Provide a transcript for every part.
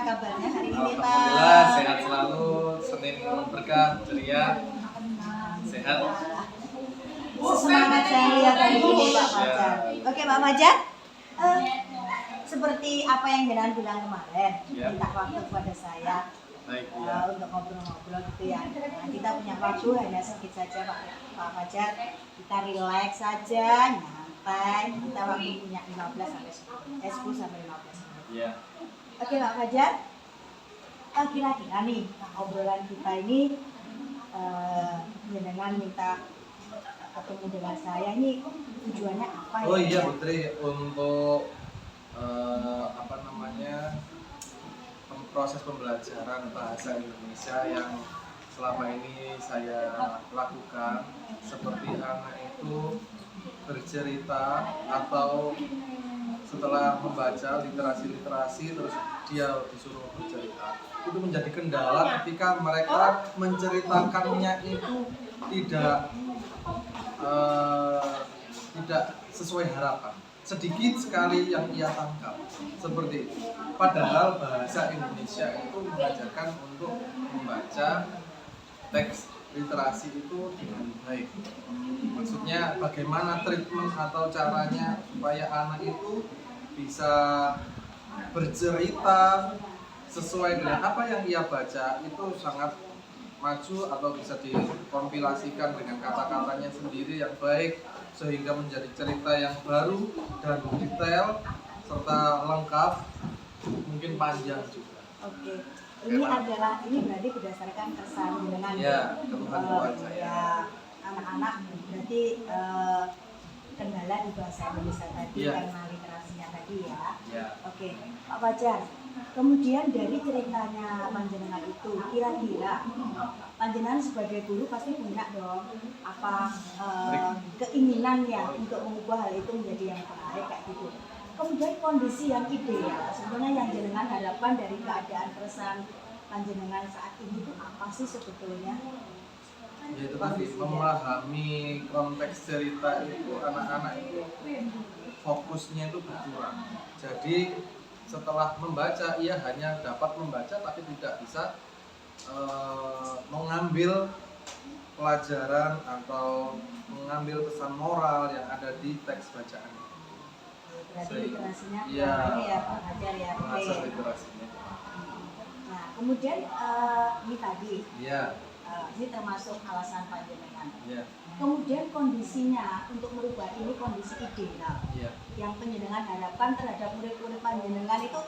kabarnya hari ini, Pak? Alhamdulillah sehat selalu, Senin berkah, ceria, sehat. Semangat saya lihat hari ini, Pak Fajar. Oke, Pak Fajar. Seperti apa yang jenengan bilang kemarin, minta waktu kepada saya. Baik, untuk ngobrol-ngobrol gitu ya. Nah, kita punya waktu hanya sedikit saja, Pak Fajar. Kita relax saja, nyantai. Kita waktu punya 10 sampai 15 menit. Iya. Oke, Pak Fajar. Kira-kira nih obrolan kita ini jenengan minta ketemu dengan saya ini tujuannya apa ya? Oh iya Putri, untuk proses pembelajaran bahasa Indonesia yang selama ini saya lakukan, seperti anak itu bercerita atau setelah membaca literasi terus dia disuruh bercerita, itu menjadi kendala ketika mereka menceritakannya itu tidak sesuai harapan. Sedikit sekali yang ia tangkap seperti itu. Padahal bahasa Indonesia itu mengajarkan untuk membaca teks literasi itu dengan baik. Maksudnya bagaimana treatment atau caranya supaya anak itu bisa bercerita sesuai dengan apa yang ia baca, itu sangat maju atau bisa dikompilasikan dengan kata-katanya sendiri yang baik sehingga menjadi cerita yang baru dan detail serta lengkap, mungkin panjang juga. Oke. Ini berarti berdasarkan kesan dengan kebutuhan saya. Ya, anak-anak berarti kendala di bahasa Indonesia tadi karena literasinya tadi ya. Oke, Pak Fajar. Kemudian dari ceritanya panjenengan itu, kira-kira panjenengan sebagai guru pasti punya dong keinginan ya untuk mengubah hal itu menjadi yang baik kayak gitu. Kemudian kondisi yang ideal sebenarnya yang jenengan harapkan dari keadaan keresahan panjenengan saat ini itu apa sih sebetulnya? Yaitu tadi memahami konteks cerita itu, anak-anak itu fokusnya itu berkurang. Jadi setelah membaca, ia hanya dapat membaca tapi tidak bisa mengambil pelajaran atau mengambil pesan moral yang ada di teks bacaan. Berarti literasinya ini ya Pak Fajar ya. Literasinya. Nah kemudian ini tadi, ini termasuk alasan panjenengan. Kemudian kondisinya untuk merubah ini kondisi ideal yang panjenengan harapkan terhadap murid-murid panjenengan itu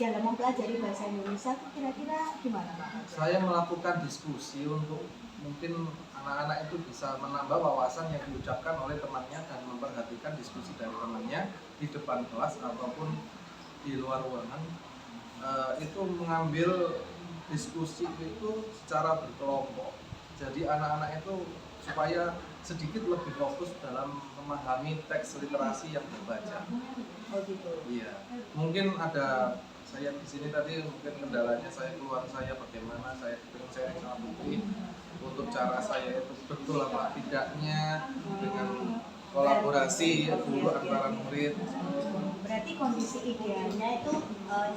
dalam mempelajari bahasa Indonesia itu kira-kira gimana Pak? Saya melakukan diskusi untuk mungkin anak-anak itu bisa menambah wawasan yang diucapkan oleh temannya dan memperhatikan diskusi dari temannya di depan kelas ataupun di luar ruangan. Itu mengambil diskusi itu secara berkelompok. Jadi anak-anak itu supaya sedikit lebih fokus dalam memahami teks literasi yang dibaca. Oh gitu. Iya. Mungkin ada saya di sini tadi mungkin kendalanya saya bagaimana saya sharing sama Putri untuk cara saya itu betul apa tidaknya dengan kolaborasi guru antara murid. Berarti kondisi idealnya itu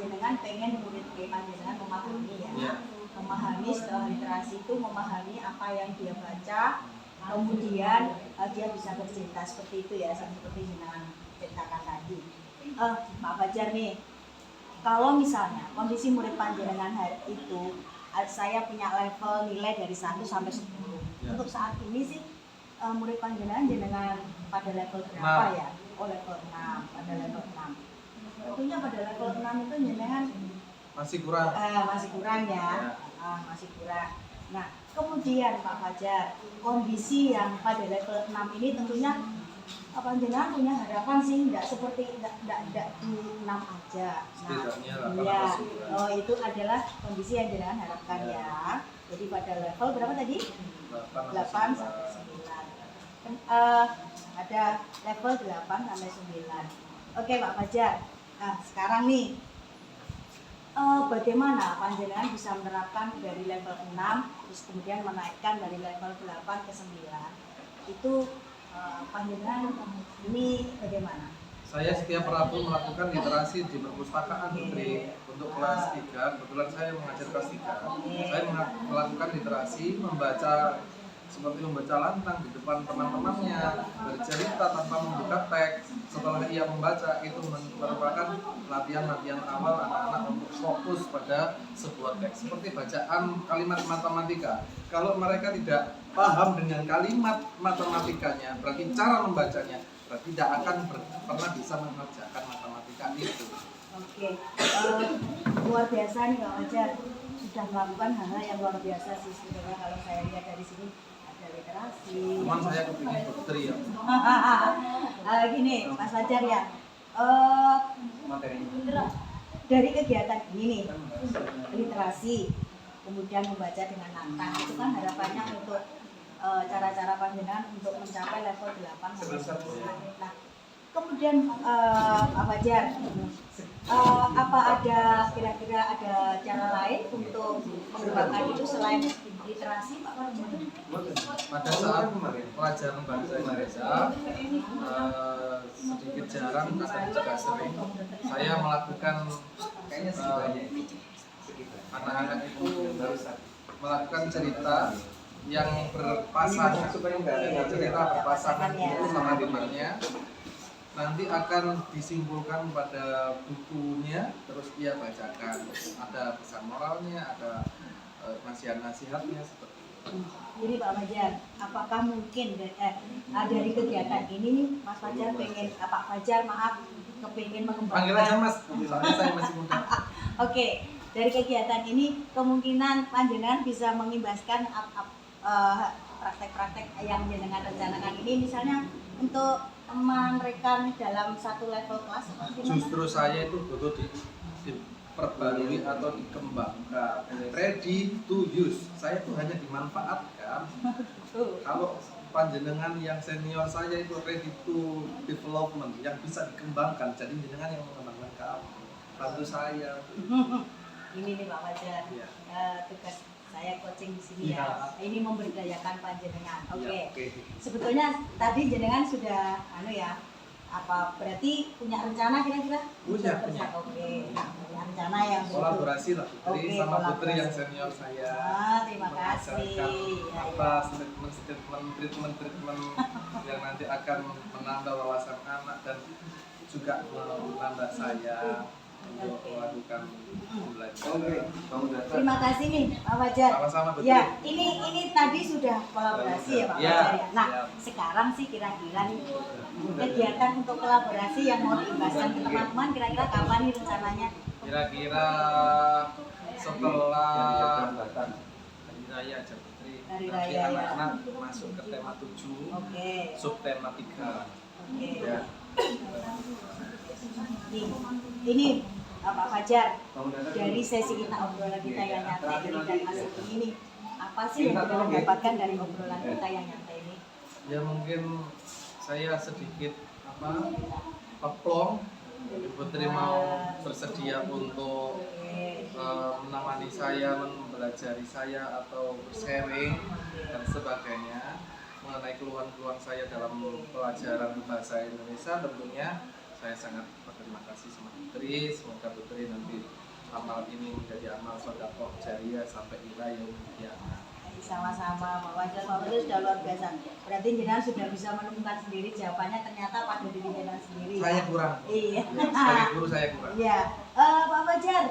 jenengan pengen murid panjenengan memahami ya. Memahami setelah literasi itu memahami apa yang dia baca, kemudian dia bisa bercerita seperti itu ya, seperti jenengan ceritakan tadi. Pak Fajar nih, kalau misalnya kondisi murid panjenengan hari itu saya punya level nilai dari 1 sampai 10. Untuk saat ini sih murid panjenengan pada level berapa ya? Oh level 6, pada level 6. Tentunya pada level 6 itu jenengan masih kurang. Masih kurang ya. Masih kurang. Nah, kemudian Pak Fajar, kondisi yang pada level 6 ini tentunya panjenengan punya harapan sih tidak seperti tidak di 6 aja. Nah, itu adalah kondisi yang jenengan harapkan ya. Jadi pada level berapa tadi? 8 sampai 9. Ada level 8 sampai 9. Oke Pak Fajar. Nah, sekarang nih bagaimana panjenengan bisa menerapkan dari level 6 terus kemudian menaikkan dari level 8 ke 9 itu panjenengan ini bagaimana Saya setiap Rabu melakukan literasi di perpustakaan Putri untuk kelas 3. Kebetulan saya mengajar kelas 3. Saya melakukan literasi, membaca seperti membaca lantang di depan teman-temannya, bercerita tanpa membuka teks. Setelah ia membaca, itu merupakan latihan-latihan awal anak-anak untuk fokus pada sebuah teks. Seperti bacaan kalimat matematika. Kalau mereka tidak paham dengan kalimat matematikanya, berarti cara membacanya, berarti tidak akan pernah bisa mengerjakan matematika itu. Oke, luar biasa nih Pak Fajar, sudah melakukan hal-hal yang luar biasa sih sebenarnya. Kalau saya lihat dari sini ada literasi. Cuman saya kepingin Putri ya. Gini Mas Fajar ya, dari kegiatan ini nih, literasi, kemudian membaca dengan lantang, itu kan harapannya untuk cara-cara panjenengan untuk mencapai level 8 Nah, kemudian Pak Fajar, apa ada kira-kira ada cara lain untuk mengembangkan itu selain literasi Pak Fajar? Pada saat pelajaran bahasa Indonesia, sedikit jarang, kadang juga sering, saya melakukan anak-anak itu melakukan cerita yang berpasangan, cerita berpasangan itu sama temannya, nanti akan disimpulkan pada bukunya, terus dia bacakan, ada pesan moralnya, ada nasihat-nasihatnya seperti itu. Jadi Pak Fajar, apakah mungkin dari kegiatan ini nih Mas Fajar pengen, Pak Fajar maaf, kepingin Panggil aja mengembangkan? Mas, soalnya saya masih muda. Oke, dari kegiatan ini kemungkinan panjenengan bisa mengimbaskan praktek-praktek yang jenengan rencanakan ini, misalnya untuk merekan dalam satu level kelas seperti apa? Justru saya itu butuh diperbarui atau dikembangkan, ready to use. Saya itu hanya dimanfaatkan. Kalau panjenengan yang senior saya itu ready to development, yang bisa dikembangkan, jadi jenengan yang mengembangkan kamu, bantu saya. Ini nih Pak Fajar, Ya. tugas saya coaching di sini Ya. ya. Ini memberdayakan panjenengan. Oke. Ya, oke. Sebetulnya tadi jenengan sudah apa berarti punya rencana kira-kira? Punya. Oke. Nah, punya rencana yang Kolaborasi lah Putri Oke, sama Putri kolaborasi. yang senior saya. Terima kasih. Ya, Apa treatment yang nanti akan menambah wawasan anak dan juga menambah saya untuk melakukan belajar. Terima kasih nih Pak Fajar. Sama-sama Putri. Ya, ini tadi sudah kolaborasi ya Pak Ya, Fajar ya. Nah, siap. sekarang sih kira-kira nih kegiatan untuk kolaborasi yang mau diimbaskan ke teman-teman kira-kira kapan nih rencananya? Kira-kira setelah hari raya aja Putri. Hari Nanti raya, ya. anak-anak masuk ke tema 7, Oke. subtema 3. Oke. Ya. Ini Pak Fajar, dari sesi kita obrolan kita yang nyantai ini dan masih ini apa sih yang kita dapatkan dari obrolan kita yang nyantai ini? Ya mungkin saya sedikit plong. Putri mau bersedia untuk menemani saya, mempelajari saya atau sharing dan sebagainya mengenai keluhan-keluhan saya dalam pelajaran bahasa Indonesia. Tentunya saya sangat berterima kasih sama Putri. Semoga Putri nanti amal ini menjadi amal sedekah jariah sampai ila yaumil qiyamah. Sama-sama Pak Fajar sudah luar biasa. Berarti jenengan sudah bisa menemukan sendiri jawabannya ternyata pada diri jenengan sendiri. Saya kurang. Iya. Ya, sebagai guru saya kurang. Iya. Pak Fajar,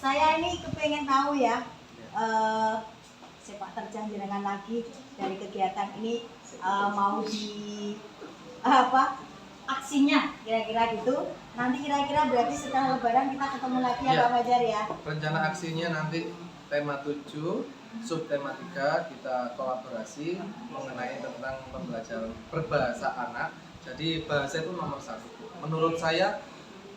saya ini kepengen tahu ya. Sepak terjang jenengan lagi dari kegiatan ini mau di aksinya kira-kira gitu. Nanti kira-kira berarti setelah lebaran kita ketemu lagi ya Ya. Pak Fajar ya. Rencana aksinya nanti tema 7, subtema 3 kita kolaborasi mengenai tentang pembelajaran berbahasa anak. Jadi bahasa itu nomor 1. Menurut saya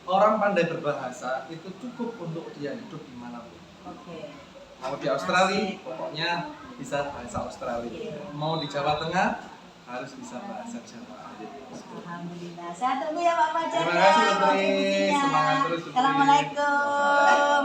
orang pandai berbahasa itu cukup untuk dia hidup dimanapun. Oke. Mau di Australia, pokoknya bisa bahasa Australia. Mau di Jawa Tengah, harus bisa bahasa Jawa. Alhamdulillah. Saya tunggu ya Pak Fajar Terima ya kasih Putri. kontribusinya. Semangat terus Putri. Assalamualaikum.